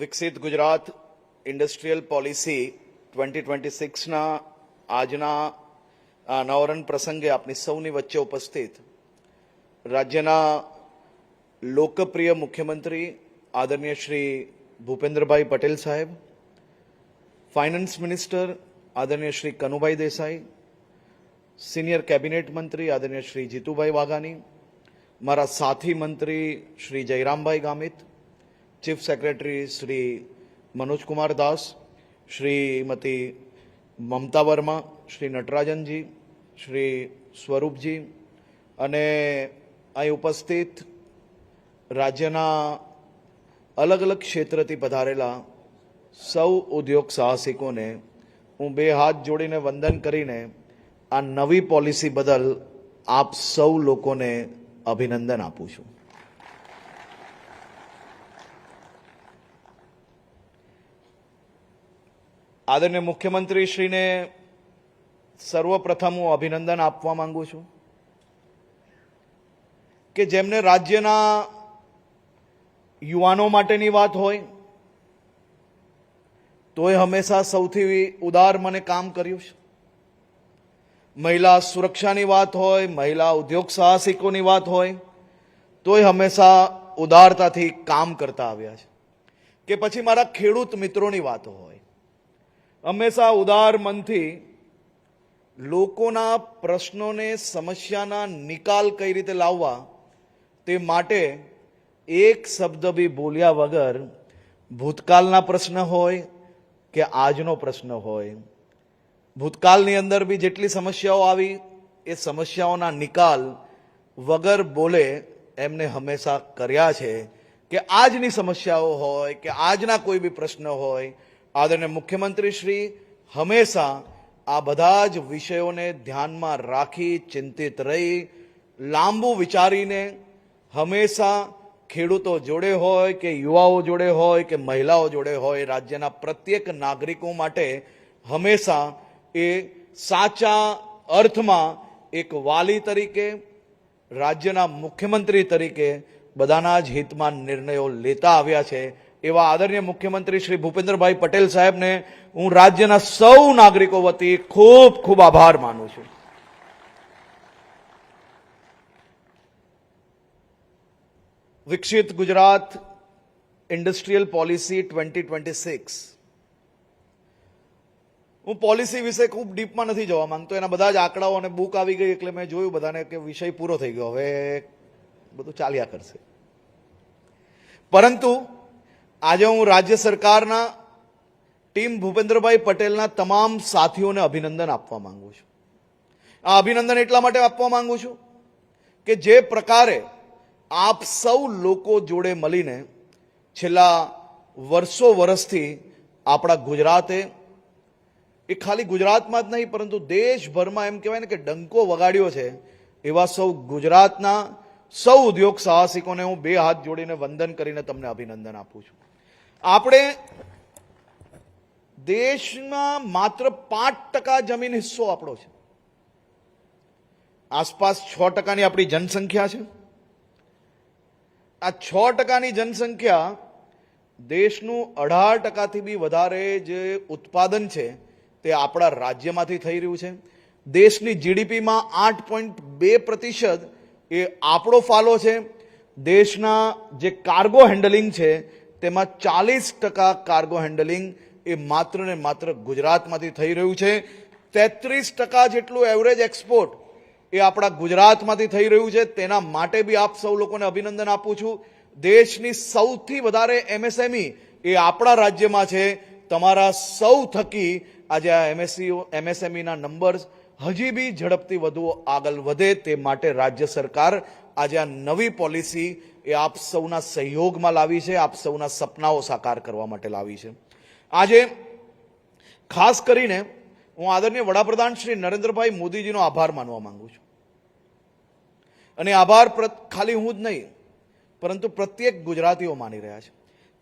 વિકસિત Gujarat industrial policy 2026ના આજના અનાવરણ પ્રસંગે આપની સૌની વચ્ચે ઉપસ્થિત રાજ્યના લોકપ્રિય મુખ્યમંત્રી આદરણીય શ્રી ભૂપેન્દ્રભાઈ પટેલ સાહેબ, ફાઇનાન્સ મિનિસ્ટર આદરણીય શ્રી કનુભાઈ દેસાઈ, સિનિયર કેબિનેટ મંત્રી આદરણીય શ્રી જીતુભાઈ વાઘાણી, મારા સાથી મંત્રી શ્રી જયરામભાઈ ગામિત, ચીફ સેક્રેટરી શ્રી મનોજકુમાર દાસ, શ્રીમતી મમતા વર્મા, શ્રી નટરાજનજી, શ્રી સ્વરૂપજી અને અહીં ઉપસ્થિત રાજ્યના અલગ અલગ ક્ષેત્રથી પધારેલા સૌ ઉદ્યોગ સાહસિકોને હું બે હાથ જોડીને વંદન કરીને આ નવી પોલિસી બદલ આપ સૌ લોકોને અભિનંદન આપું છું. આદરણીય મુખ્યમંત્રીશ્રીને સર્વપ્રથમ હું અભિનંદન આપવા માંગુ છું કે જેમને રાજ્યના યુવાનો માટેની વાત હોય તોય હંમેશા સૌથી ઉદાર મને કામ કર્યું છે. મહિલા સુરક્ષાની વાત હોય, મહિલા ઉદ્યોગ સાહસિકોની વાત હોય તોય હંમેશા ઉદારતાથી કામ કરતા આવ્યા છે. કે પછી મારા ખેડૂત મિત્રોની વાતો હોય, હંમેશા ઉદાર મનથી લોકોના પ્રશ્નોને, સમસ્યાના નિકાલ કઈ રીતે લાવવા તે માટે એક શબ્દ બી બોલ્યા વગર ભૂતકાળના પ્રશ્ન હોય કે આજનો પ્રશ્ન હોય, ભૂતકાળની અંદર બી જેટલી સમસ્યાઓ આવી એ સમસ્યાઓના નિકાલ વગર બોલે એમને હંમેશા કર્યા છે. કે આજની સમસ્યાઓ હોય કે આજના કોઈ બી પ્રશ્ન હોય, આદરણીય મુખ્યમંત્રી શ્રી હંમેશા આ બધા જ વિષયોને ધ્યાનમાં રાખી, ચિંતિત રહી, લાંબુ વિચારીને હંમેશા ખેડૂતો જોડે હોય કે યુવાઓ જોડે હોય કે મહિલાઓ જોડે હોય, રાજ્યના પ્રત્યેક નાગરિકો માટે હંમેશા એ સાચા અર્થમાં એક વાલી તરીકે, રાજ્યના મુખ્યમંત્રી તરીકે બધાના જ હિતમાં નિર્ણયો લેતા આવ્યા છે. એવા આદરણીય મુખ્યમંત્રી શ્રી ભૂપેન્દ્રભાઈ પટેલ સાહેબને હું રાજ્યના સૌ નાગરિકો વતી ખૂબ ખૂબ આભાર માનું છું. વિકસિત ગુજરાત ઇન્ડસ્ટ્રીયલ પોલિસી 2026, હું પોલિસી વિશે ખૂબ ડીપમાં નથી જવા માંગતો. એના બધા જ આંકડાઓ અને બુક આવી ગઈ એટલે મેં જોયું બધાને કે વિષય પૂરો થઈ ગયો, હવે બધું ચાલ્યા કરશે. પરંતુ આજે હું રાજ્ય સરકારના ટીમ ભૂપેન્દ્રભાઈ પટેલના તમામ સાથીઓને અભિનંદન આપવા માંગુ છું. આ અભિનંદન એટલા માટે આપવા માંગુ છું કે જે પ્રકારે આપ સૌ લોકો જોડે મળીને છેલ્લા વર્ષોથી આપણા ગુજરાતે, એ ખાલી ગુજરાતમાં જ નહીં પરંતુ દેશભરમાં એમ કહેવાય ને કે ડંકો વગાડ્યો છે, એવા સૌ ગુજરાતના સૌ ઉદ્યોગ સાહસિકોને હું બે હાથ જોડીને વંદન કરીને તમને અભિનંદન આપું છું. આપણે દેશમાં માત્ર 5% જમીન હિસ્સો આપણો છે. આસપાસ 6%ની આપણી જનસંખ્યા છે. આ 6%ની જનસંખ્યા દેશનું 18%થી બી વધારે જે ઉત્પાદન છે તે આપણા રાજ્યમાંથી થઈ રહ્યું છે. દેશની જીડીપીમાં 8.2% એ આપણો ફાળો છે. દેશના જે કાર્ગો હેન્ડલિંગ છે તેમાં 40% કાર્ગો હેન્ડલિંગ એ માત્ર ને માત્ર ગુજરાતમાંથી થઈ રહ્યું છે. 33% જેટલું એવરેજ એક્સપોર્ટ એ આપણા ગુજરાતમાંથી થઈ રહ્યું છે. તેના માટે બી આપ સૌ લોકોને અભિનંદન આપું છું. દેશની સૌથી વધારે એમએસએમઈ એ આપણા રાજ્યમાં છે. તમારા સૌ થકી આજે આ એમએસએમઈના નંબર્સ હજી બી ઝડપથી વધુ આગળ વધે તે માટે રાજ્ય સરકાર આજે આ નવી પોલિસી એ આપ સૌના સહયોગમાં લાવી છે, આપ સૌના સપનાઓ સાકાર કરવા માટે લાવી છે. આજે ખાસ કરીને હું આદરણીય વડાપ્રધાન શ્રી નરેન્દ્રભાઈ મોદીજીનો આભાર માનવા માંગુ છું. અને આભાર ખાલી હું જ નહીં પરંતુ પ્રત્યેક ગુજરાતીઓ માની રહ્યા છે.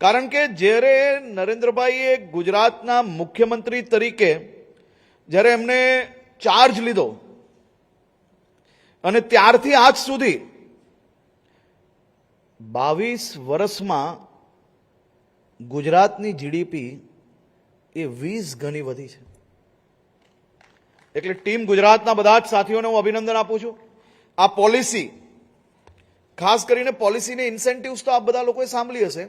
કારણ કે જ્યારે નરેન્દ્રભાઈએ ગુજરાતના મુખ્યમંત્રી તરીકે જ્યારે એમને ચાર્જ લીધો અને ત્યારથી આજ સુધી 22 વર્ષમાં ગુજરાતની જીડીપી એ 20 ગણી વધી છે. એટલે ટીમ ગુજરાતના બધા જ સાથીઓને હું અભિનંદન આપું છું. આ પોલિસી, ખાસ કરીને પોલિસીની ઇન્સેન્ટિવ્સ તો આપ બધા લોકોએ સાંભળી હશે.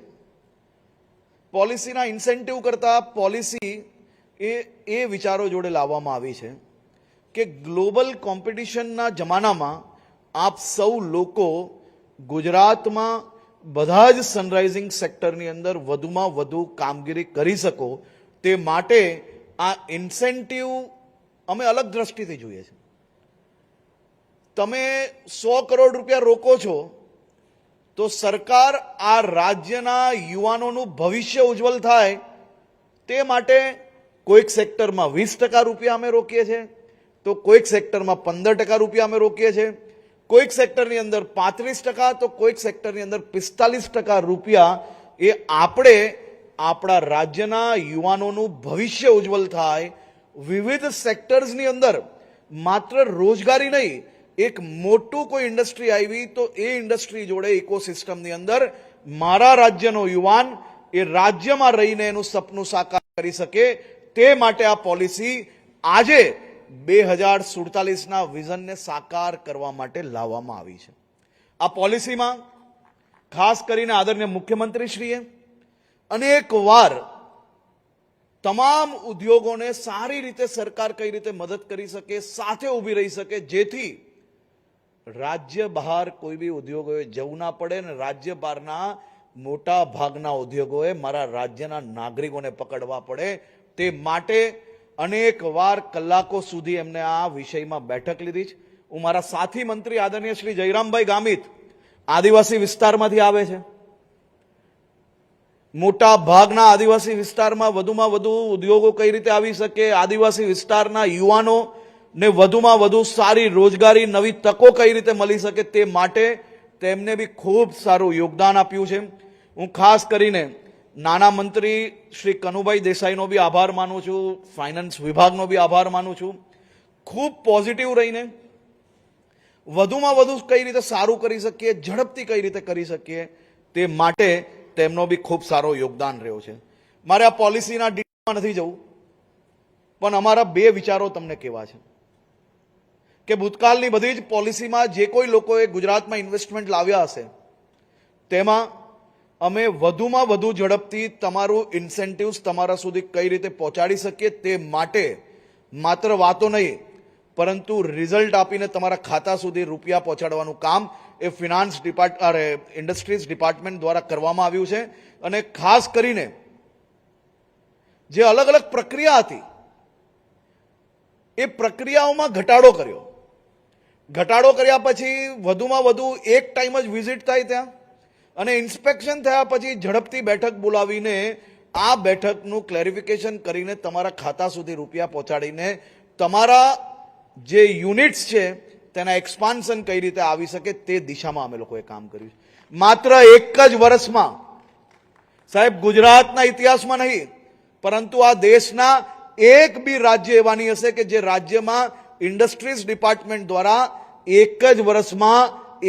પોલિસીના ઇન્સેન્ટિવ કરતા પોલિસી એ વિચારો જોડે લાવવામાં આવી છે કે ગ્લોબલ કોમ્પિટિશનના જમાનામાં આપ સૌ લોકો ગુજરાતમાં બધા જ સનરાઇઝિંગ સેક્ટરની અંદર વધુમાં વધુ કામગીરી કરી શકો તે માટે આ ઇન્સેન્ટિવ અમે અલગ દ્રષ્ટિથી જોઈએ છીએ. તમે 100 કરોડ રૂપિયા રોકો છો તો સરકાર આ રાજ્યના યુવાનોનું ભવિષ્ય ઉજ્જવલ થાય તે માટે કોઈક સેક્ટરમાં 20% રૂપિયા અમે રોકીએ છીએ, તો કોઈક સેક્ટરમાં 15% રૂપિયા અમે રોકીએ છીએ, કોઈક સેક્ટરની અંદર 35%, તો કોઈક સેક્ટરની અંદર 45% રૂપિયા એ આપણે આપણા રાજ્યના યુવાનોનું ભવિષ્ય ઉજ્જવલ થાય, વિવિધ સેક્ટર્સની અંદર માત્ર રોજગારી નહીં, એક મોટું કોઈ ઇન્ડસ્ટ્રી આવી તો એ ઇન્ડસ્ટ્રી જોડે ઇકોસિસ્ટમની અંદર મારા રાજ્યનો યુવાન એ રાજ્યમાં રહીને એનું સપનું સાકાર કરી શકે તે માટે આ પોલિસી આજે 2047ના વિઝનને સાકાર કરવા માટે લાવવામાં આવી છે. આ પોલિસીમાં ખાસ કરીને આદરણીય મુખ્યમંત્રીશ્રીએ અનેક વાર તમામ ઉદ્યોગોને સારી રીતે સરકાર કઈ રીતે મદદ કરી શકે, સાથે ઊભી રહી શકે, જેથી રાજ્ય બહાર કોઈ બી ઉદ્યોગોએ જવું ના પડે ને રાજ્ય બહારના મોટા ભાગના ઉદ્યોગોએ મારા રાજ્યના નાગરિકોને પકડવા પડે તે માટે અનેક વાર કલાકો સુધી એમને આ વિષયમાં બેઠક લીધી છે. હું મારા સાથી મંત્રી આદરણીય શ્રી જયરામભાઈ ગામિત આદિવાસી વિસ્તારમાંથી આવે છે. મોટા ભાગના આદિવાસી વિસ્તારમાં વધુમાં વધુ ઉદ્યોગો કઈ રીતે આવી શકે, આદિવાસી વિસ્તારના યુવાનો ને વધુમાં વધુ સારી રોજગારી, નવી તકો કઈ રીતે મળી શકે તે માટે તેમને બી ખૂબ સારું યોગદાન આપ્યું છે. હું ખાસ કરીને નાના મંત્રી શ્રી કનુભાઈ દેસાઈનો બી આભાર માનું છું, ફાઇનાન્સ વિભાગનો બી આભાર માનું છું. ખૂબ પોઝિટિવ રહીને વધુમાં વધુ કઈ રીતે સારું કરી શકીએ, ઝડપથી કઈ રીતે કરી શકીએ તે માટે તેમનો બી ખૂબ સારો યોગદાન રહ્યો છે. મારે આ પોલિસીના ડિટેલમાં નથી જવું, પણ અમારા બે વિચારો તમને કહેવા છે કે ભૂતકાળની બધી જ પોલિસીમાં જે કોઈ લોકોએ ગુજરાતમાં ઇન્વેસ્ટમેન્ટ લાવ્યા હશે તેમાં અમે વધુમાં વધુ ઝડપથી તમારું ઇન્સેન્ટિવ્સ તમારા સુધી કઈ રીતે પહોંચાડી શકીએ તે માટે માત્ર વાતો નહીં પરંતુ રિઝલ્ટ આપીને તમારા ખાતા સુધી રૂપિયા પહોંચાડવાનું કામ એ ફિનાન્સ ઇન્ડસ્ટ્રીઝ ડિપાર્ટમેન્ટ દ્વારા કરવામાં આવ્યું છે. અને ખાસ કરીને જે અલગ અલગ પ્રક્રિયા હતી એ પ્રક્રિયાઓમાં ઘટાડો કર્યો. ઘટાડો કર્યા પછી વધુમાં વધુ એક ટાઈમ જ વિઝિટ થાય ત્યાં અને ઇન્સ્પેક્શન થયા પછી ઝડપથી બેઠક બોલાવીને આ બેઠકનું ક્લેરિફિકેશન કરીને તમારા ખાતા સુધી રૂપિયા પહોંચાડીને તમારા જે યુનિટ્સ છે તેના એક્સપાન્શન કઈ રીતે આવી શકે તે દિશામાં અમે લોકોએ કામ કર્યું. માત્ર એક જ વર્ષમાં સાહેબ ગુજરાતના ઇતિહાસમાં નહીં પરંતુ આ દેશના એક બી રાજ્ય એવા નહીં હશે કે જે રાજ્યમાં ઇન્ડસ્ટ્રીઝ ડિપાર્ટમેન્ટ દ્વારા એક જ વર્ષમાં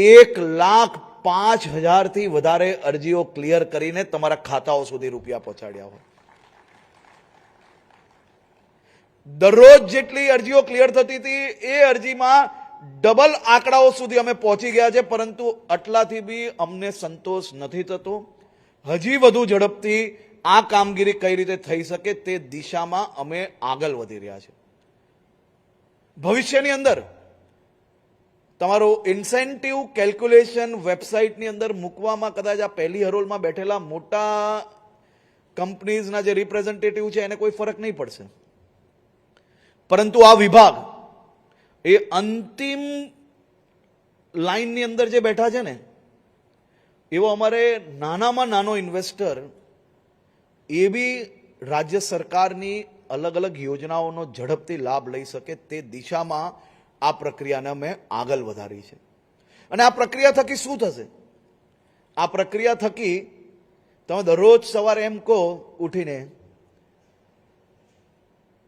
1,05,000થી વધારે અરજીઓ ક્લિયર કરીને તમારા ખાતાઓ સુધી રૂપિયા પહોંચાડ્યા હોય. દરરોજ જેટલી અરજીઓ ક્લિયર થતી હતી એ અરજીમાં ડબલ આંકડાઓ સુધી અમે પહોંચી ગયા છે, પરંતુ આટલાથી બી અમને સંતોષ નથી થતો. હજી વધુ ઝડપથી આ કામગીરી કઈ રીતે થઈ શકે તે દિશામાં અમે આગળ વધી રહ્યા છીએ. ભવિષ્યની અંદર તમારું ઇન્સેન્ટિવ કેલ્ક્યુલેશન વેબસાઇટની અંદર મૂકવામાં કદાચ આ પહેલી હરોળમાં બેઠેલા મોટા કંપનીઝના જે રિપ્રેઝેન્ટેટિવ છે એને કોઈ ફરક નહીં પડશે, પરંતુ આ વિભાગ એ અંતિમ લાઇનની અંદર જે બેઠા છે ને એવો અમારે નાનામાં નાનો ઇન્વેસ્ટર એ બી રાજ્ય સરકારની અલગ અલગ યોજનાઓનો ઝડપથી લાભ લઈ શકે તે દિશામાં આ પ્રક્રિયાને અમે આગળ વધારી છે. અને આ પ્રક્રિયા થકી શું થશે? આ પ્રક્રિયા થકી તમે દરરોજ સવારે એમ કહો ઉઠીને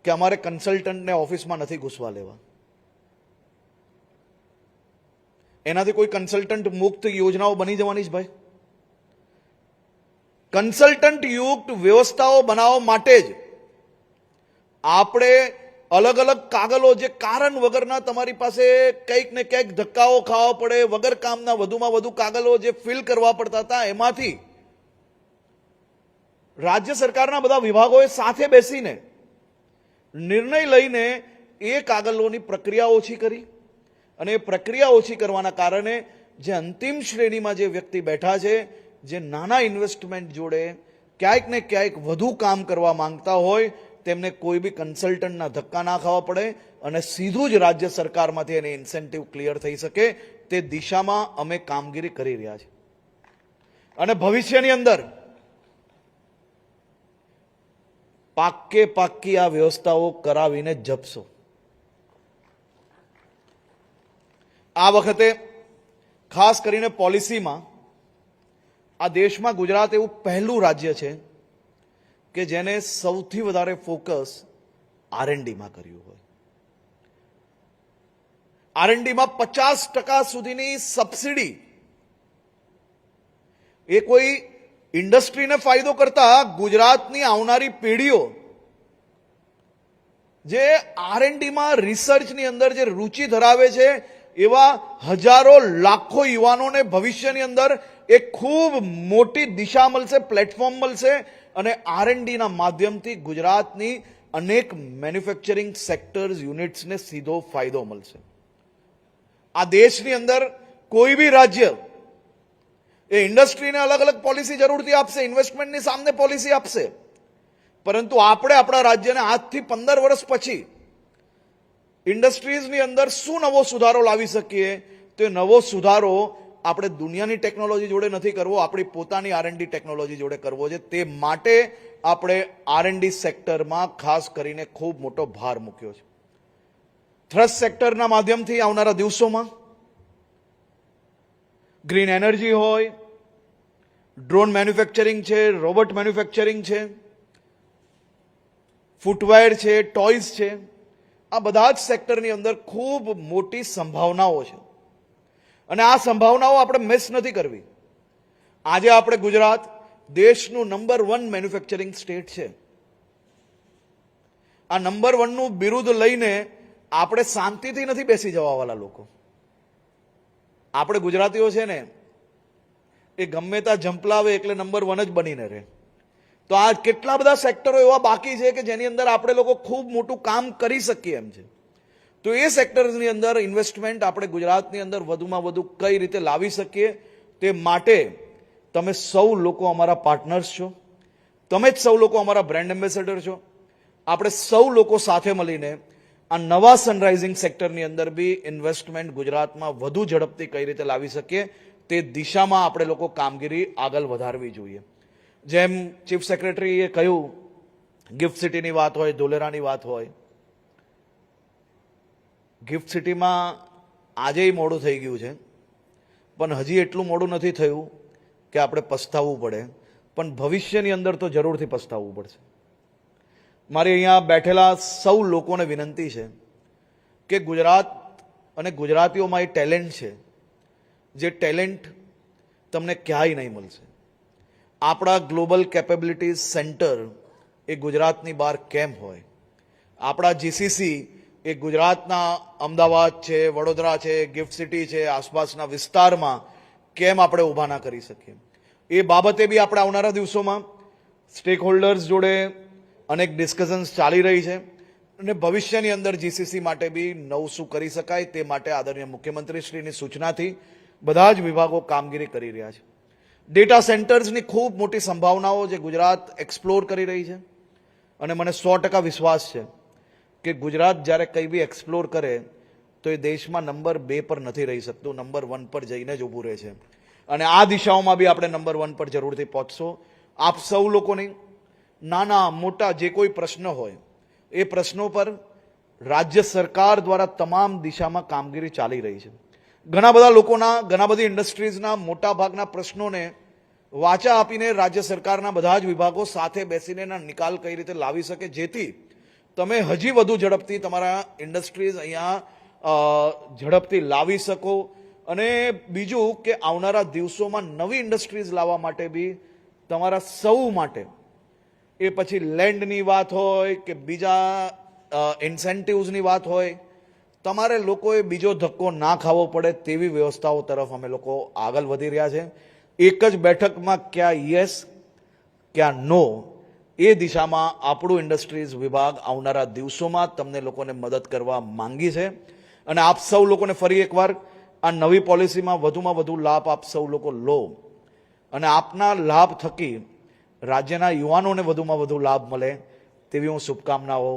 કે અમારે કન્સલ્ટન્ટને ઓફિસમાં નથી ઘૂસવા લેવા, એનાથી કોઈ કન્સલ્ટન્ટ મુક્ત યોજનાઓ બની જવાની જ ભાઈ. કન્સલ્ટન્ટ યુક્ત વ્યવસ્થાઓ બનાવવા માટે જ આપણે અલગ અલગ કાગળો જે કારણ વગરના તમારી પાસે કંઈક ને કંઈક ધક્કાઓ ખાવા પડે, વગર કામના વધુમાં વધુ કાગળો જે ફિલ કરવા પડતા હતા, એમાંથી રાજ્ય સરકારના બધા વિભાગોએ સાથે બેસીને નિર્ણય લઈને એ કાગળોની પ્રક્રિયા ઓછી કરી. અને એ પ્રક્રિયા ઓછી કરવાના કારણે જે અંતિમ શ્રેણીમાં જે વ્યક્તિ બેઠા છે, જે નાના ઇન્વેસ્ટમેન્ટ જોડે ક્યાંક ને ક્યાંક વધુ કામ કરવા માંગતા હોય, તેમને કોઈ બી કન્સલ્ટન્ટના ધક્કા ના ખાવા પડે અને સીધું જ રાજ્ય સરકારમાંથી એને ઇન્સેન્ટિવ ક્લિયર થઈ શકે, તે દિશામાં અમે કામગીરી કરી રહ્યા છીએ. અને ભવિષ્યની અંદર પાક્કી આ વ્યવસ્થાઓ કરાવીને જપશો. આ વખતે ખાસ કરીને પોલિસીમાં આ દેશમાં ગુજરાત એવું પહેલું રાજ્ય છે કે જેને સૌથી વધારે ફોકસ R&Dમાં કર્યું હોય. R&Dમાં 50% સુધીની સબસિડી એ કોઈ ઇન્ડસ્ટ્રીને ફાયદો કરતા ગુજરાતની આવનારી પેઢીઓ જે R&Dમાં રિસર્ચની અંદર જે રુચિ ધરાવે છે, એવા હજારો લાખો યુવાનોને ભવિષ્યની અંદર એક ખૂબ મોટી દિશા મળશે, પ્લેટફોર્મ મળશે અને R&Dના માધ્યમથી ગુજરાતની અનેક મેન્યુફેક્ચરિંગ સેક્ટર્સ યુનિટ્સને સીધો ફાયદો મળશે. આ દેશની અંદર કોઈ બી રાજ્ય એ ઇન્ડસ્ટ્રીને અલગ અલગ પોલિસી જરૂરથી આપશે, ઇન્વેસ્ટમેન્ટની સામે પોલિસી આપશે, પરંતુ આપણે આપણા રાજ્યને આજથી 15 વર્ષ પછી ઇન્ડસ્ટ્રીઝની અંદર શું નવો સુધારો લાવી શકીએ, તો એ નવો સુધારો આપણે દુનિયાની ટેકનોલોજી જોડે નથી કરવો, આપણી પોતાની R&D ટેકનોલોજી જોડે કરવો છે. તે માટે આપણે R&D સેક્ટરમાં ખાસ કરીને ખૂબ મોટો ભાર મૂક્યો છે. થ્રસ્ટ સેક્ટરના માધ્યમથી આવનારા દિવસોમાં ગ્રીન એનર્જી હોય, ડ્રોન મેન્યુફેક્ચરિંગ છે, રોબોટ મેન્યુફેક્ચરિંગ છે, ફૂટવેર છે, ટોયઝ છે, આ બધા જ સેક્ટરની અંદર ખૂબ મોટી સંભાવનાઓ છે. અને આ સંભાવનાઓ આપણે મિસ નથી કરવી. આજે આપણે ગુજરાત દેશનું નંબર 1 મેન્યુફેક્ચરિંગ સ્ટેટ છે. આ નંબર 1 નું બિરુદ લઈને આપણે શાંતિથી નથી બેસી જવાવાળા લોકો. આપણે ગુજરાતીઓ છે ને, એ ગમે ત્યાં ઝંપલાવે એટલે નંબર 1 જ બનીને રહે. તો આ કેટલા બધા સેક્ટરો એવા બાકી છે કે જેની અંદર આપણે લોકો ખૂબ મોટું કામ કરી શકીએ એમ છે. તો એ સેક્ટર્સની અંદર ઇન્વેસ્ટમેન્ટ આપણે ગુજરાતની અંદર વધુમાં વધુ કઈ રીતે લાવી શકીએ, તે માટે તમે સૌ લોકો અમારા પાર્ટનર્સ છો, તમે જ સૌ લોકો અમારા બ્રાન્ડ એમ્બેસેડર છો. આપણે સૌ લોકો સાથે મળીને આ નવા સનરાઇઝિંગ સેક્ટરની અંદર બી ઇન્વેસ્ટમેન્ટ ગુજરાતમાં વધુ ઝડપથી કઈ રીતે લાવી શકીએ, તે દિશામાં આપણે લોકો કામગીરી આગળ વધારવી જોઈએ. જેમ ચીફ સેક્રેટરીએ કહ્યું, ગિફ્ટ સિટીની વાત હોય, ધોલેરાની વાત હોય, ગિફ્ટ સિટીમાં આજે મોડું થઈ ગયું છે, પણ હજી એટલું મોડું નથી થયું કે આપણે પસ્તાવવું પડે, પણ ભવિષ્યની અંદર તો જરૂરથી પસ્તાવવું પડશે. મારી અહીંયા બેઠેલા સૌ લોકોને વિનંતી છે કે ગુજરાત અને ગુજરાતીઓમાં એ ટેલેન્ટ છે, જે ટેલેન્ટ તમને ક્યાંય નહીં મળશે. આપણા ગ્લોબલ કેપેબિલિટીઝ સેન્ટર એ ગુજરાતની બહાર કેમ હોય? આપણા જીસીસી એ ગુજરાતના અમદાવાદ છે, વડોદરા છે, ગિફ્ટ સિટી છે, આસપાસના વિસ્તારમાં કેમ આપણે ઊભા ના કરી શકીએ? એ બાબતે બી આપણે આવનારા દિવસોમાં સ્ટેક હોલ્ડર્સ જોડે અનેક ડિસ્કશન્સ ચાલી રહી છે અને ભવિષ્યની અંદર જીસીસી માટે બી નવું શું કરી શકાય તે માટે આદરણીય મુખ્યમંત્રીશ્રીની સૂચનાથી બધા જ વિભાગો કામગીરી કરી રહ્યા છે. ડેટા સેન્ટર્સની ખૂબ મોટી સંભાવનાઓ જે ગુજરાત એક્સપ્લોર કરી રહી છે અને મને 100% વિશ્વાસ છે કે ગુજરાત જ્યારે કંઈ બી એક્સપ્લોર કરે તો એ દેશમાં નંબર 2 પર નથી રહી શકતું, નંબર 1 પર જઈને જ ઊભું રહે છે. અને આ દિશાઓમાં બી આપણે નંબર 1 પર જરૂરથી પહોંચશો. આપ સૌ લોકોની નાના મોટા જે કોઈ પ્રશ્ન હોય એ પ્રશ્નો પર રાજ્ય સરકાર દ્વારા તમામ દિશામાં કામગીરી ચાલી રહી છે. ઘણા બધા લોકોના, ઘણા બધી ઇન્ડસ્ટ્રીઝના મોટા ભાગના પ્રશ્નોને વાચા આપીને રાજ્ય સરકારના બધા જ વિભાગો સાથે બેસીને એના નિકાલ કઈ રીતે લાવી શકે, જેથી તમે હજી વધુ ઝડપથી તમારા ઇન્ડસ્ટ્રીઝ અહીંયા ઝડપથી લાવી શકો. અને બીજું કે આવનારા દિવસોમાં નવી ઇન્ડસ્ટ્રીઝ લાવવા માટે બી તમારા સૌ માટે, એ પછી લેન્ડની વાત હોય કે બીજા ઇન્સેન્ટિવ્સની વાત હોય, તમારે લોકોએ બીજો ધક્કો ના ખાવો પડે તેવી વ્યવસ્થાઓ તરફ અમે લોકો આગળ વધી રહ્યા છે. એક જ બેઠકમાં ક્યાં યસ ક્યાં નો એ દિશામાં આપણું ઇન્ડસ્ટ્રીઝ વિભાગ આવનારા દિવસોમાં તમને લોકોને મદદ કરવા માંગી છે. અને આપ સૌ લોકોને ફરી એકવાર આ નવી પોલિસીમાં વધુમાં વધુ લાભ આપ સૌ લોકો લો અને આપના લાભ થકી રાજ્યના યુવાનોને વધુમાં વધુ લાભ મળે તેવી હું શુભકામનાઓ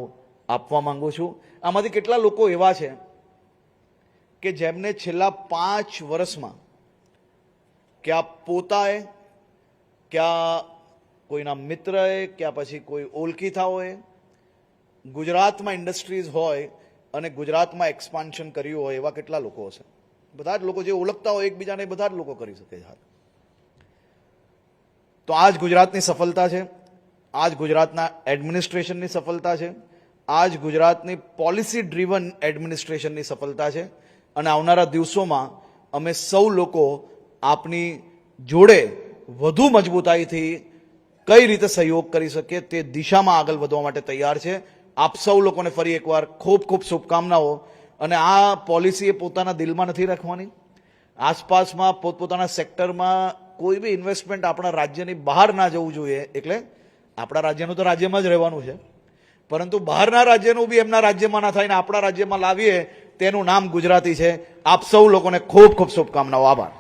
આપવા માંગુ છું. આમાંથી કેટલા લોકો એવા છે કે જેમને છેલ્લા 5 વર્ષમાં ક્યાં પોતાએ, ક્યાં કોઈના મિત્રએ, ક્યાં પછી કોઈ ઓળખીતાઓએ ગુજરાતમાં ઇન્ડસ્ટ્રીઝ હોય અને ગુજરાતમાં એક્સપાન્શન કર્યું હોય એવા કેટલા લોકો હશે? બધા જ લોકો જે ઓળખતા હોય એકબીજાને બધા જ લોકો કરી શકે છે. તો આ જ ગુજરાતની સફળતા છે, આ જ ગુજરાતના એડમિનિસ્ટ્રેશનની સફળતા છે, આ જ ગુજરાતની પોલિસી ડ્રીવન એડમિનિસ્ટ્રેશનની સફળતા છે. અને આવનારા દિવસોમાં અમે સૌ લોકો આપની જોડે વધુ મજબૂતાઈથી કઈ રીતે સહયોગ કરી શકીએ તે દિશામાં આગળ વધવા માટે તૈયાર છે. આપ સૌ લોકોને ફરી એકવાર ખૂબ ખૂબ શુભકામનાઓ. અને આ પોલિસી એ પોતાના દિલમાં નથી રાખવાની, આસપાસમાં પોતપોતાના સેક્ટરમાં કોઈ બી ઇન્વેસ્ટમેન્ટ આપણા રાજ્યની બહાર ના જવું જોઈએ. એટલે આપણા રાજ્યનું તો રાજ્યમાં જ રહેવાનું છે, પરંતુ બહારના રાજ્યનું બી એમના રાજ્યમાં ના થાય ને આપણા રાજ્યમાં લાવીએ તેનું નામ ગુજરાતી છે. આપ સૌ લોકોને ખૂબ ખૂબ શુભકામનાઓ. આભાર.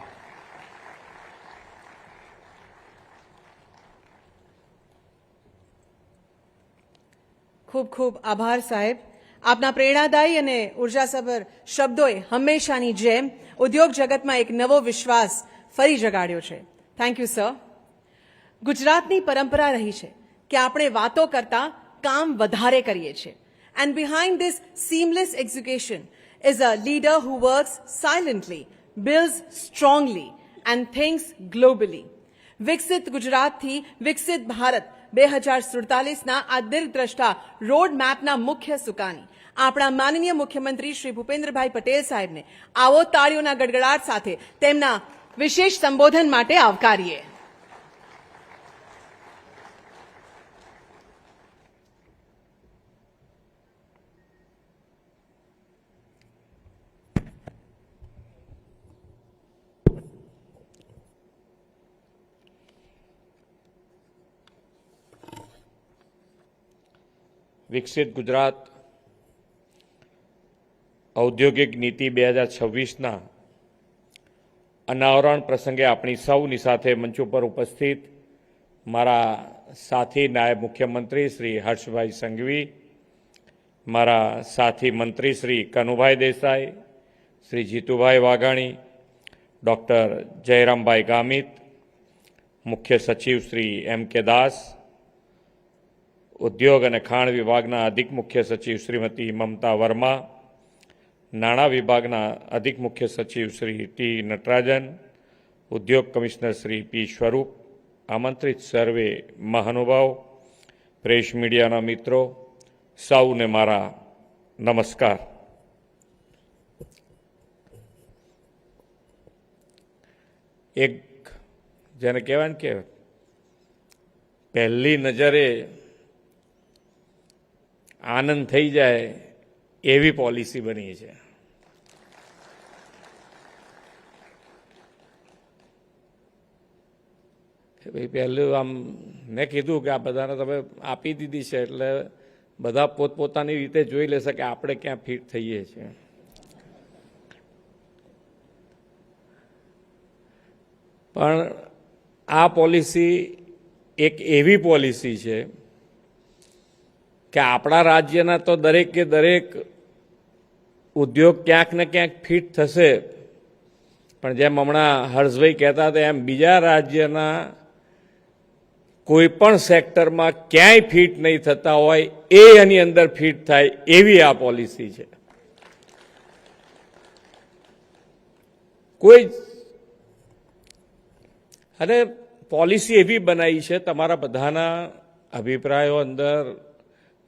ખૂબ ખૂબ આભાર સાહેબ. આપના પ્રેરણાદાયી અને ઉર્જાસભર શબ્દોએ હંમેશાની જેમ ઉદ્યોગ જગતમાં એક નવો વિશ્વાસ ફરી જગાડ્યો છે. Thank you sir. ગુજરાતની પરંપરા રહી છે કે આપણે વાતો કરતા કામ વધારે કરીએ છીએ. And behind this seamless execution is a leader who works silently, builds strongly and thinks globally. વિકસિત ગુજરાતથી વિકસિત ભારત 2047ના આ દીર્ઘદ્રષ્ટા રોડ મેપના મુખ્ય સુકાની આપણા માનનીય મુખ્યમંત્રી શ્રી ભૂપેન્દ્રભાઈ પટેલ સાહેબને આવો તાળીઓના ગડગડાટ સાથે તેમના વિશેષ સંબોધન માટે આવકારીએ. વિકસિત ગુજરાત ઔદ્યોગિક નીતિ 2026ના અનાવરણ પ્રસંગે આપણી સૌની સાથે મંચ ઉપર ઉપસ્થિત મારા સાથી નાયબ મુખ્યમંત્રી શ્રી હર્ષભાઈ સંઘવી, મારા સાથી મંત્રી શ્રી કનુભાઈ દેસાઈ, શ્રી જીતુભાઈ વાઘાણી, ડૉક્ટર જયરામભાઈ ગામિત, મુખ્ય સચિવ શ્રી M.K. દાસ, ઉદ્યોગ અને ખાણ વિભાગના અધિક મુખ્ય સચિવ શ્રીમતી મમતા વર્મા, નાણાં વિભાગના અધિક મુખ્ય સચિવ શ્રી T. નટરાજન, ઉદ્યોગ કમિશનર શ્રી P. સ્વરૂપ, આમંત્રિત સર્વે મહાનુભાવ, પ્રેસ મીડિયાના મિત્રો, સૌને મારા નમસ્કાર. એક જેને કહેવાય ને કે પહેલી નજરે આનંદ થઈ જાય એવી પોલિસી બની છે. ભાઈ પહેલું આમ મેં કીધું કે આ બધાને તમે આપી દીધી છે એટલે બધા પોતપોતાની રીતે જોઈ લેશે કે આપણે ક્યાં ફિટ થઈએ છીએ. પણ આ પોલિસી એક એવી પોલિસી છે કે આપણા રાજ્યના તો દરેકે દરેક ઉદ્યોગ ક્યાંક ને ક્યાંક ફિટ થશે, પણ જેમ હમણાં હર્ષભાઈ કહેતા હતા એમ બીજા રાજ્યના કોઈ પણ સેક્ટરમાં ક્યાંય ફિટ નહીં થતા હોય એ એની અંદર ફિટ થાય એવી આ પોલિસી છે. કોઈ અને પોલિસી એવી બનાવી છે, તમારા બધાના અભિપ્રાયો અંદર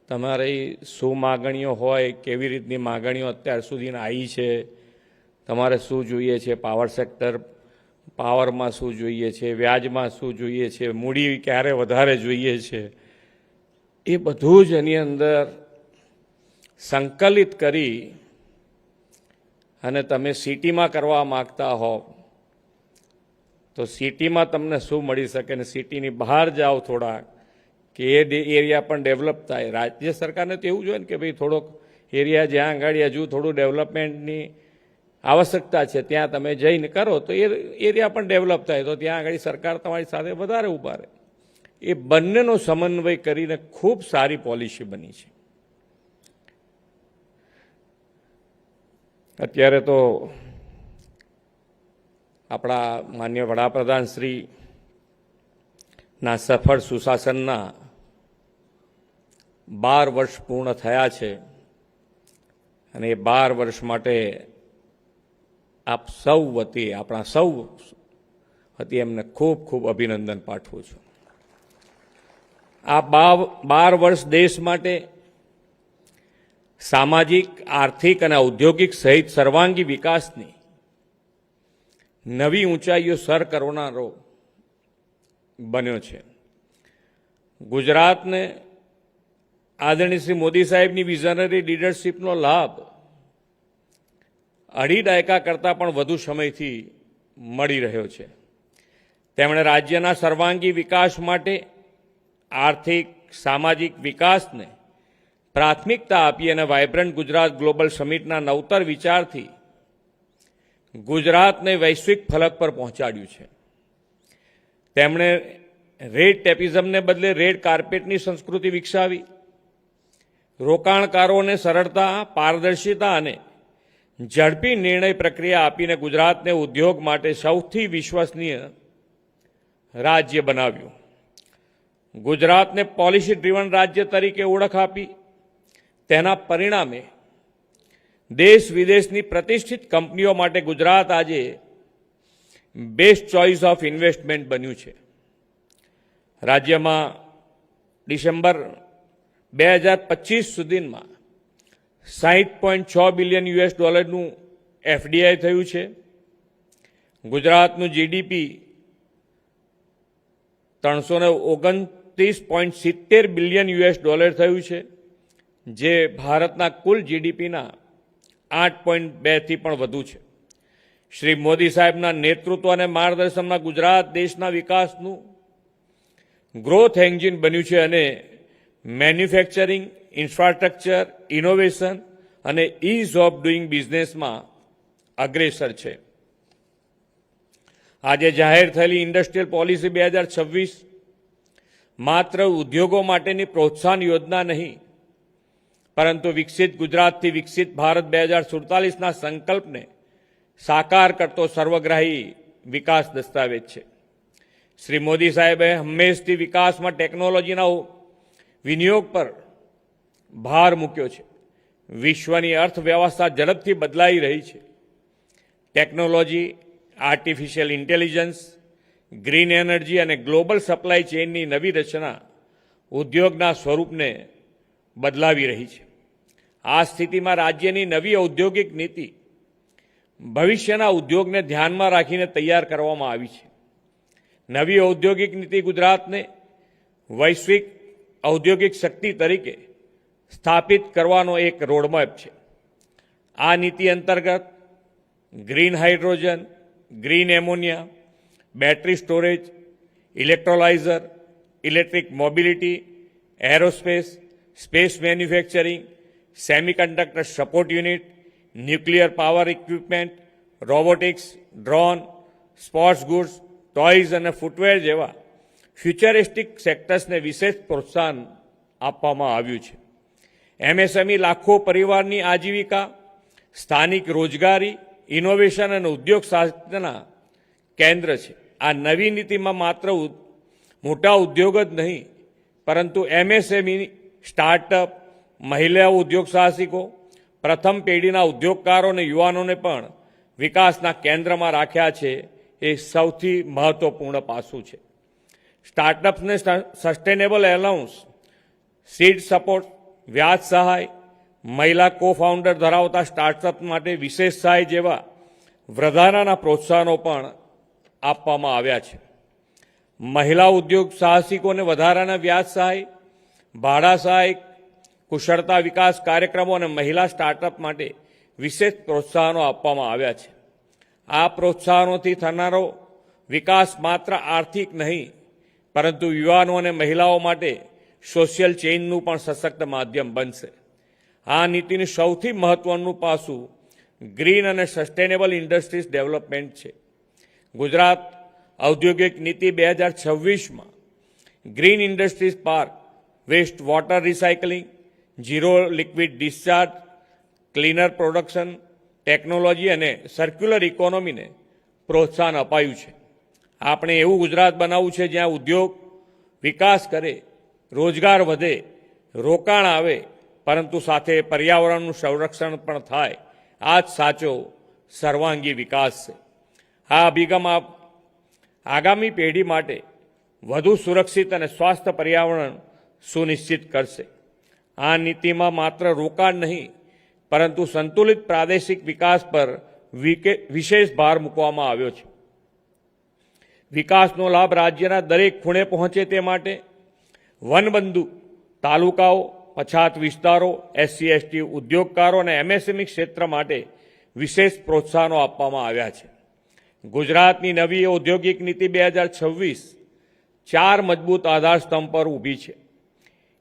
તમારી શું માગણીઓ હોય, કેવી રીતની માગણીઓ અત્યાર સુધીના આવી છે, તમારે શું જોઈએ છે, પાવરમાં શું જોઈએ છે, વ્યાજમાં શું જોઈએ છે, મૂડી ક્યારે વધારે જોઈએ છે, એ બધું જ એની અંદર સંકલિત કરી અને તમે સિટીમાં કરવા માગતા હો તો સિટીમાં તમને શું મળી શકે ને સિટીની બહાર જાઓ થોડા કે એ એરિયા પણ ડેવલપ થાય. રાજ્ય સરકારને તો એવું જોઈએ ને કે ભાઈ થોડોક એરિયા જ્યાં આગળ હજુ થોડું ડેવલપમેન્ટની આવશ્યકતા છે ત્યાં તમે જઈને કરો તો એ એરિયા પણ ડેવલપ થાય તો ત્યાં આગળ સરકાર તમારી સાથે વધારે ઊભા રહે. એ બંનેનો સમન્વય કરીને ખૂબ સારી પોલિસી બની છે. અત્યારે તો આપણા માન્ય વડાપ્રધાન શ્રીના સફળ સુશાસનના 12 વર્ષ પૂર્ણ થયા છે અને એ 12 વર્ષ માટે આપ સૌ વતી આપણા સૌ વતી એમને ખૂબ ખૂબ અભિનંદન પાઠવું છું. આ 12 વર્ષ દેશ માટે સામાજિક, આર્થિક અને ઔદ્યોગિક સહિત સર્વાંગી વિકાસની નવી ઊંચાઈઓ સર કરનારો બન્યો છે. ગુજરાતને આદરણીય શ્રી મોદી સાહેબની વિઝનરી લીડરશીપનો લાભ 2.5 દાયકા કરતાં પણ વધુ સમયથી મળી રહ્યો છે. તેમણે રાજ્યના સર્વાંગી વિકાસ માટે આર્થિક, સામાજિક વિકાસને પ્રાથમિકતા આપી અને વાયબ્રન્ટ ગુજરાત ગ્લોબલ સમિટના નવતર વિચારથી ગુજરાતને વૈશ્વિક ફલક પર પહોંચાડ્યું છે. તેમણે રેડ ટેપિઝમને બદલે રેડ કાર્પેટની સંસ્કૃતિ વિકસાવી, રોકાણકારોને સરળતા, પારદર્શિતા અને ઝડપી નિર્ણય પ્રક્રિયા આપીને ગુજરાતને ઉદ્યોગ માટે સૌથી વિશ્વસનીય રાજ્ય બનાવ્યું. ગુજરાતને પોલિસી ડ્રીવન રાજ્ય તરીકે ઓળખ આપી. તેના પરિણામે દેશ વિદેશની પ્રતિષ્ઠિત કંપનીઓ માટે ગુજરાત આજે બેસ્ટ ચોઇસ ઓફ ઇન્વેસ્ટમેન્ટ બન્યું છે. રાજ્યમાં ડિસેમ્બર 2025 સુધીમાં $60.6 બિલિયન એફડીઆઈ થયું છે. ગુજરાતનું જીડીપી $329.70 બિલિયન થયું છે, જે ભારતના કુલ જીડીપીના 8.2 થી પણ વધુ છે. શ્રી મોદી સાહેબના નેતૃત્વ અને માર્ગદર્શનમાં ગુજરાત દેશના વિકાસનું ગ્રોથ એન્જિન બન્યું છે અને મેન્યુફેક્ચરિંગ, ઇન્ફ્રાસ્ટ્રક્ચર, ઇનોવેશન અને ઇઝ ઓફ ડુઇંગ બિઝનેસમાં અગ્રેસર છે. આજે જાહેર થયેલી ઇન્ડસ્ટ્રીયલ પોલિસી 2026 માત્ર ઉદ્યોગો માટેની પ્રોત્સાહન યોજના નહીં, પરંતુ વિકસિત ગુજરાતથી વિકસિત ભારત 2047ના સંકલ્પને સાકાર કરતો સર્વગ્રાહી વિકાસ દસ્તાવેજ છે. શ્રી મોદી સાહેબે હંમેશથી વિકાસમાં ટેકનોલોજીના વિનિયોગ પર ભાર મૂક્યો છે. વિશ્વની અર્થવ્યવસ્થા ઝડપથી બદલાઈ રહી છે. Technology, artificial intelligence, green energy અને ગ્લોબલ સપ્લાય ચેઇનની નવી રચના ઉદ્યોગના સ્વરૂપને બદલાવી રહી છે. આ સ્થિતિમાં રાજ્યની નવી ઔદ્યોગિક નીતિ ભવિષ્યના ઉદ્યોગને ધ્યાનમાં રાખીને તૈયાર કરવામાં આવી છે. નવી ઔદ્યોગિક નીતિ ગુજરાતને વૈશ્વિક ઔદ્યોગિક શક્તિ તરીકે સ્થાપિત કરવાનો એક રોડમેપ છે. આ નીતિ અંતર્ગત green hydrogen, green ammonia, battery storage, electrolyser, electric mobility, aerospace, space manufacturing, semiconductor support unit, nuclear power equipment, robotics, drone, sports goods, toys અને ફૂટવેર જેવા ફ્યુચરિસ્ટિક સેક્ટર્સને વિશેષ પ્રોત્સાહન આપવામાં આવ્યું છે. એમએસએમઈ લાખો પરિવારની આજીવિકા, સ્થાનિક રોજગારી, ઇનોવેશન અને ઉદ્યોગ સાહસના કેન્દ્ર છે. આ નવી નીતિમાં માત્ર મોટા ઉદ્યોગ જ નહીં, પરંતુ એમએસએમઈ, સ્ટાર્ટઅપ, મહિલા ઉદ્યોગ સાહસિકો, પ્રથમ પેઢીના ઉદ્યોગકારો અને યુવાનોને પણ વિકાસના કેન્દ્રમાં રાખ્યા છે. એ સૌથી મહત્વપૂર્ણ પાસું છે. સ્ટાર્ટઅપ્સને સસ્ટેનેબલ એલાઉન્સ, સીડ સપોર્ટ, વ્યાજ સહાય, મહિલા કો ફાઉન્ડર ધરાવતા સ્ટાર્ટઅપ માટે વિશેષ સહાય જેવા વધારાના પ્રોત્સાહનો પણ આપવામાં આવ્યા છે. મહિલા ઉદ્યોગ સાહસિકોને વધારાના વ્યાજ સહાય, ભાડા સહાય, કુશળતા વિકાસ કાર્યક્રમો અને મહિલા સ્ટાર્ટઅપ માટે વિશેષ પ્રોત્સાહનો આપવામાં આવ્યા છે. આ પ્રોત્સાહનોથી થનારો વિકાસ માત્ર આર્થિક નહીં, પરંતુ યુવાનો અને મહિલાઓ માટે સોશિયલ ચેન્જનું પણ સશક્ત માધ્યમ બનશે. આ નીતિનું સૌથી મહત્વનું પાસું ગ્રીન અને સસ્ટેનેબલ ઇન્ડસ્ટ્રીઝ ડેવલપમેન્ટ છે. ગુજરાત ઔદ્યોગિક નીતિ 2026માં green industries park, waste water recycling, zero liquid discharge, cleaner production, technology અને સર્ક્યુલર ઇકોનોમીને પ્રોત્સાહન અપાયું છે. આપણે એવું ગુજરાત બનાવવું છે જ્યાં ઉદ્યોગ વિકાસ કરે, રોજગાર વધે, રોકાણ આવે, પરંતુ સાથે પર્યાવરણનું સંરક્ષણ પણ થાય. આ જ સાચો સર્વાંગી વિકાસ છે. આ અભિગમ આગામી પેઢી માટે વધુ સુરક્ષિત અને સ્વાસ્થ્ય પર્યાવરણ સુનિશ્ચિત કરશે. આ નીતિમાં માત્ર રોકાણ નહીં, પરંતુ સંતુલિત પ્રાદેશિક વિકાસ પર વિશેષ ભાર મૂકવામાં આવ્યો છે. વિકાસનો લાભ રાજ્યના દરેક ખૂણે પહોંચે તે માટે વનબંધુ તાલુકાઓ, પછાત વિસ્તારો, SC/ST ઉદ્યોગકારો અને MSME ક્ષેત્ર માટે વિશેષ પ્રોત્સાહનો આપવામાં આવ્યા છે. ગુજરાતની નવી ઔદ્યોગિક નીતિ 2026 4 મજબૂત આધારસ્તંભ પર ઊભી છે.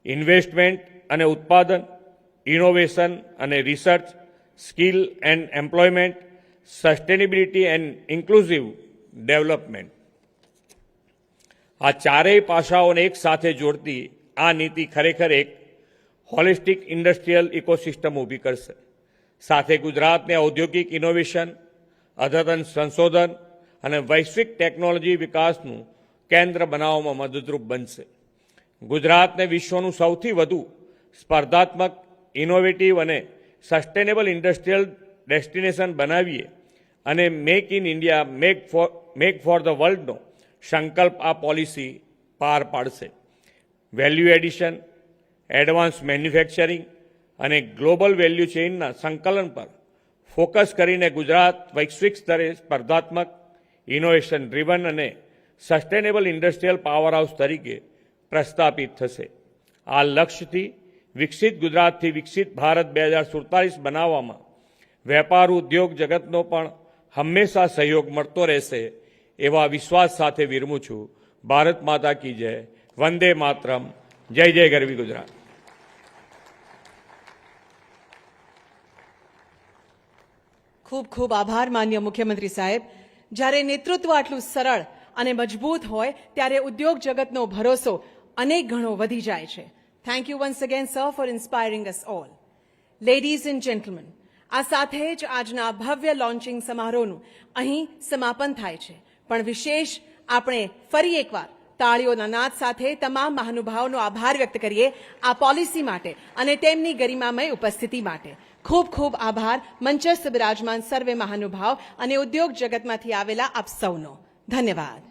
ઇન્વેસ્ટમેન્ટ અને ઉત્પાદન, ઇનોવેશન અને research, skill and employment, sustainability and inclusive development. આ ચારેય પાસાઓને એક સાથે જોડતી આ નીતિ ખરેખર એક હોલિસ્ટિક ઇન્ડસ્ટ્રીયલ ઇકોસિસ્ટમ ઊભી કરશે. સાથે ગુજરાતને ઔદ્યોગિક ઇનોવેશન, અદ્યતન સંશોધન અને વૈશ્વિક ટેકનોલોજી વિકાસનું કેન્દ્ર બનાવવામાં મદદરૂપ બનશે. ગુજરાતને વિશ્વનું સૌથી વધુ સ્પર્ધાત્મક, ઇનોવેટિવ અને સસ્ટેનેબલ ઇન્ડસ્ટ્રીયલ ડેસ્ટિનેશન બનાવીએ અને make in India, make for the વર્લ્ડનો સંકલ્પ આ પોલિસી પાર પાડશે. વેલ્યુ એડિશન, એડવાન્સ મેન્યુફેક્ચરિંગ અને ગ્લોબલ વેલ્યુ ચેઇનના સંકલન પર ફોકસ કરીને ગુજરાત વૈશ્વિક સ્તરે સ્પર્ધાત્મક, ઇનોવેશન ડ્રીવન અને સસ્ટેનેબલ ઇન્ડસ્ટ્રીયલ પાવરહાઉસ તરીકે પ્રસ્થાપિત થશે. આ લક્ષ્યથી વિકસિત ગુજરાતથી વિકસિત ભારત 2047 બનાવવામાં વેપાર ઉદ્યોગ જગતનો પણ હંમેશા સહયોગ મળતો રહેશે એવા વિશ્વાસ સાથે વિરમું છું. ભારત માતા કી જય. વંદે માતરમ. જય જય ગરવી ગુજરાત. ખૂબ ખૂબ આભાર માન્ય મુખ્યમંત્રી સાહેબ. જ્યારે નેતૃત્વ આટલું સરળ અને મજબૂત હોય ત્યારે ઉદ્યોગ જગતનો ભરોસો અનેક ગણો વધી જાય છે. Thank you once again sir for inspiring us all. Ladies and gentleman, આ સાથે જ આજના ભવ્ય લોન્ચિંગ સમારોહનું અહીં સમાપન થાય છે. પણ વિશેષ આપણે ફરી એકવાર તાળીઓના નાદ સાથે તમામ મહાનુભાવોનો આભાર વ્યક્ત કરીએ આ પોલિસી માટે અને તેમની ગરિમામય ઉપસ્થિતિ માટે. ખૂબ ખૂબ આભાર મંચસ્થ બિરાજમાન સર્વે મહાનુભાવ અને ઉદ્યોગ જગતમાંથી આવેલા આપ સૌનો. ધન્યવાદ.